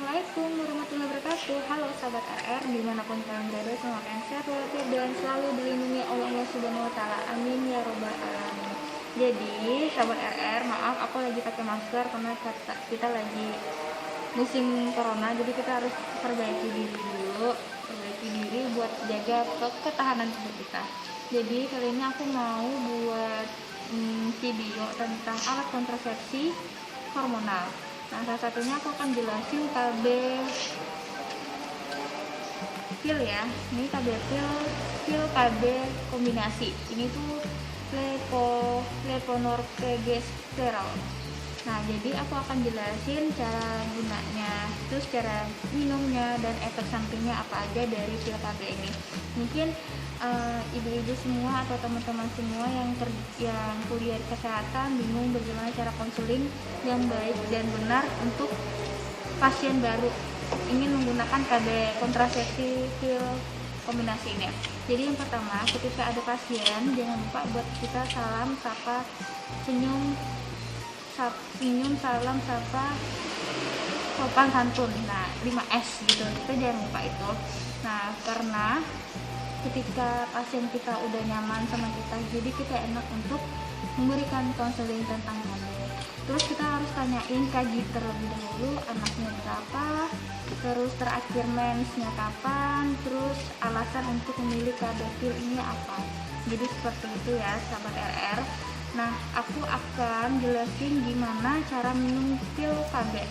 Assalamualaikum warahmatullahi wabarakatuh. Halo sahabat RR, dimanapun kalian berada, semoga kalian sehat walafiat dan selalu dilindungi oleh Allah Subhanahu Wa Taala. Amin ya robbal alamin. Jadi sahabat RR, maaf aku lagi pakai masker karena kita lagi musim corona, jadi kita harus perbaiki diri buat jaga ketahanan tubuh kita. Jadi kali ini aku mau buat video tentang alat kontrasepsi hormonal. Nah, salah satunya aku akan jelasin KB pil ya. Ini KB pil KB kombinasi. Ini tuh levonorgestrel. Nah, jadi aku akan jelasin cara gunanya, terus cara minumnya dan efek sampingnya apa aja dari pil KB ini. Mungkin ibu-ibu semua atau teman-teman semua yang kuliah kesehatan bingung bagaimana cara konseling yang baik dan benar untuk pasien baru ingin menggunakan KB kontrasepsi pil kombinasi ini. Jadi yang pertama, ketika ada pasien jangan lupa buat kita salam, sapa, senyum, salam, sapa, sopan santun. Nah, 5S gitu, kita jangan lupa itu. Nah, karena ketika pasien kita udah nyaman sama kita, jadi kita enak untuk memberikan konseling tentang hamil. Terus kita harus tanyain kaji terlebih dahulu, anaknya berapa, terus terakhir mensnya kapan, terus alasan untuk memilih KB pil ini apa. Jadi seperti itu ya sahabat RR. Nah, aku akan jelasin gimana cara minum pil KB.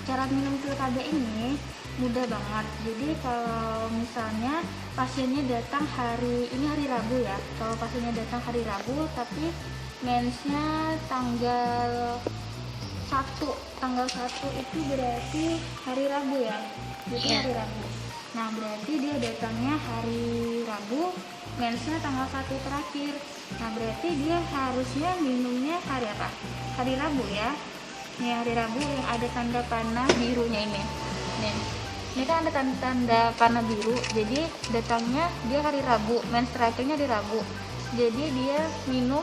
Cara minum pil KB ini mudah banget. Jadi kalau misalnya pasiennya datang hari Rabu ya. Kalau pasiennya datang hari Rabu tapi mensnya tanggal 1 itu berarti hari Rabu ya. Jadi hari Rabu. Nah, berarti dia datangnya hari Rabu, mensnya tanggal 1 terakhir. Nah, berarti dia harusnya minumnya hari apa? Hari Rabu ya. Nih, hari Rabu yang ada tanda panah birunya ini. Nih. Ini kan ada tanda panah biru, jadi datangnya dia hari Rabu, mens terakhirnya di Rabu. Jadi dia minum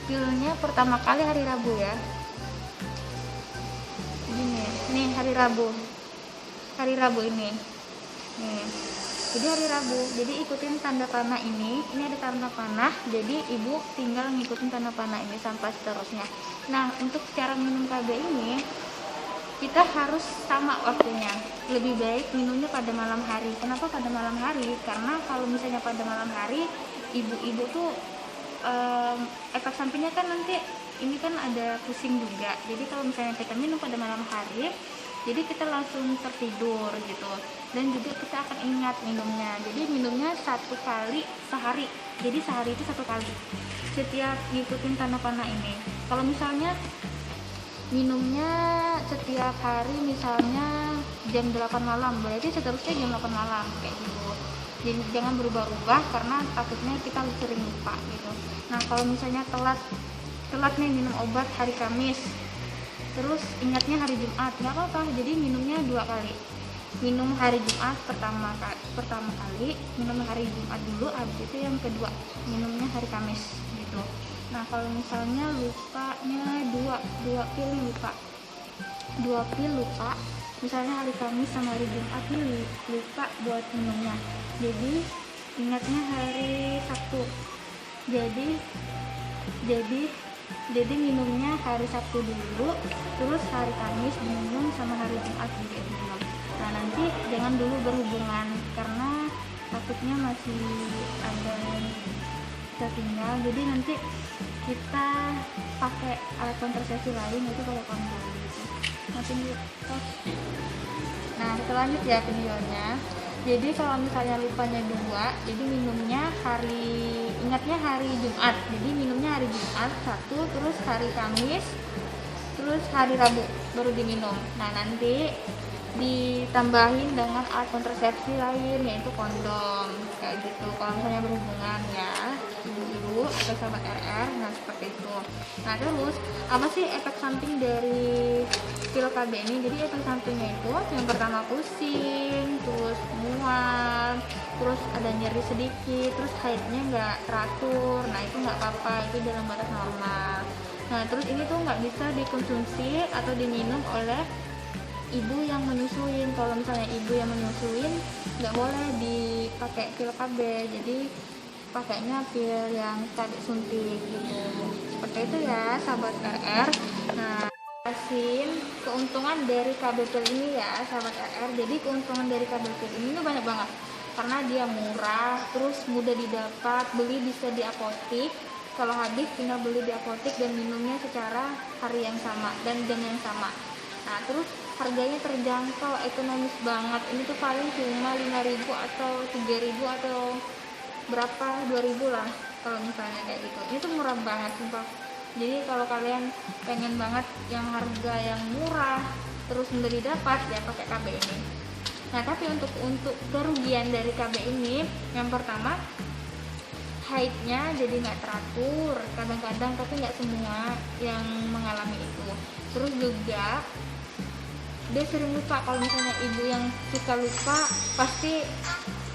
pilnya pertama kali hari Rabu ya. Gini, nih hari Rabu ini. Nih. Jadi hari Rabu, jadi ikutin tanda panah ini ada tanda panah, jadi ibu tinggal ngikutin tanda panah ini sampai seterusnya. Nah, untuk cara minum KB ini kita harus sama waktunya. Lebih baik minumnya pada malam hari. Kenapa pada malam hari? Karena kalau misalnya pada malam hari, ibu-ibu tuh efek sampingnya kan nanti ini kan ada pusing juga. Jadi kalau misalnya kita minum pada malam hari, jadi kita langsung tertidur gitu. Dan juga kita akan ingat minumnya. Jadi minumnya 1 kali sehari. Jadi sehari itu 1 kali. Setiap ngikutin tanda panah ini. Kalau misalnya minumnya setiap hari misalnya jam 8 malam, berarti seterusnya jam 8 malam kayak gitu. Jadi jangan berubah-ubah karena takutnya kita sering lupa gitu. Nah, kalau misalnya telat nih minum obat hari Kamis, terus ingatnya hari Jumat, nggak apa-apa. Jadi minumnya 2 kali. Minum hari Jumat pertama kali, minum hari Jumat dulu, habis itu yang kedua minumnya hari Kamis gitu. Nah, kalau misalnya lupanya dua pil lupa, misalnya hari Kamis sama hari Jumat ini lupa buat minumnya, jadi ingatnya hari Sabtu. Jadi minumnya hari Sabtu dulu, terus hari Kamis minum, sama hari Jumat juga minum. Nah, nanti jangan dulu berhubungan karena takutnya masih ada tertinggal. Jadi nanti kita pakai alat kontrasepsi lain, itu pakai kondom gitu. Nah, kita lanjut ya videonya. Jadi kalau misalnya lupanya 2, jadi ingatnya hari Jumat. Jadi minumnya hari Jumat 1, terus hari Kamis, terus hari Rabu baru diminum. Nah, nanti ditambahin dengan alat kontrasepsi lain, yaitu kondom kayak gitu kalau misalnya berhubungan ya ibu-ibu atau sahabat RR. Nah, seperti itu. Nah, terus apa sih efek samping dari pil KB ini? Jadi efek sampingnya itu yang pertama pusing, terus mual, terus ada nyeri sedikit, terus haidnya nggak teratur. Nah, itu nggak apa-apa, itu dalam batas normal. Nah, terus ini tuh nggak bisa dikonsumsi atau diminum oleh ibu yang menyusuin. Kalau misalnya ibu yang menyusuin nggak boleh dipakai pil KB, jadi pakainya pil yang KB suntik gitu. Seperti itu ya sahabat RR. Nah, keuntungan dari KB pil ini ya sahabat RR. Jadi keuntungan dari KB pil ini tuh banyak banget, karena dia murah, terus mudah didapat, beli bisa di apotik. Kalau habis tinggal beli di apotik dan minumnya secara hari yang sama dan jam yang sama. Nah, terus harganya terjangkau, ekonomis banget. Ini tuh paling cuma 5.000 atau 3.000 atau berapa, 2.000 lah kalau misalnya kayak gitu. Ini tuh murah banget sumpah. Jadi kalau kalian pengen banget yang harga yang murah terus mudah didapat, ya pakai KB ini. Nah, tapi untuk kerugian dari KB ini, yang pertama haidnya jadi nggak teratur kadang-kadang, tapi nggak semua yang mengalami itu. Terus juga dia sering lupa. Kalau misalnya ibu yang suka lupa, pasti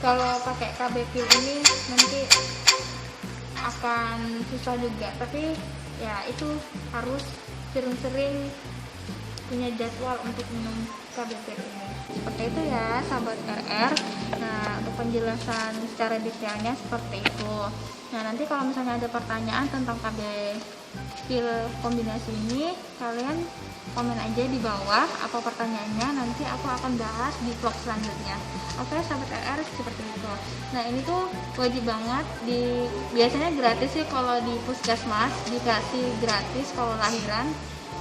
kalau pakai KB pil ini nanti akan susah juga. Tapi ya itu harus sering-sering punya jadwal untuk minum KB pil ini. Seperti itu ya sahabat RR. Nah, untuk penjelasan secara detailnya seperti itu. Nah, nanti kalau misalnya ada pertanyaan tentang KB pil kombinasi ini, kalian komen aja di bawah apa pertanyaannya, nanti aku akan bahas di vlog selanjutnya. Oke sahabat RR, seperti itu. Nah, ini tuh wajib banget, biasanya gratis sih kalau di puskesmas, dikasih gratis kalau lahiran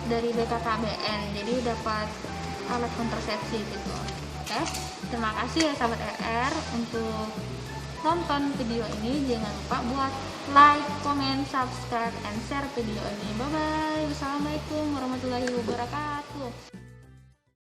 dari BKKBN, jadi dapat alat kontrasepsi gitu. Oke, terima kasih ya sahabat RR untuk nonton video ini. Jangan lupa buat like, comment, subscribe, and share video ini. Bye bye. Wassalamualaikum warahmatullahi wabarakatuh.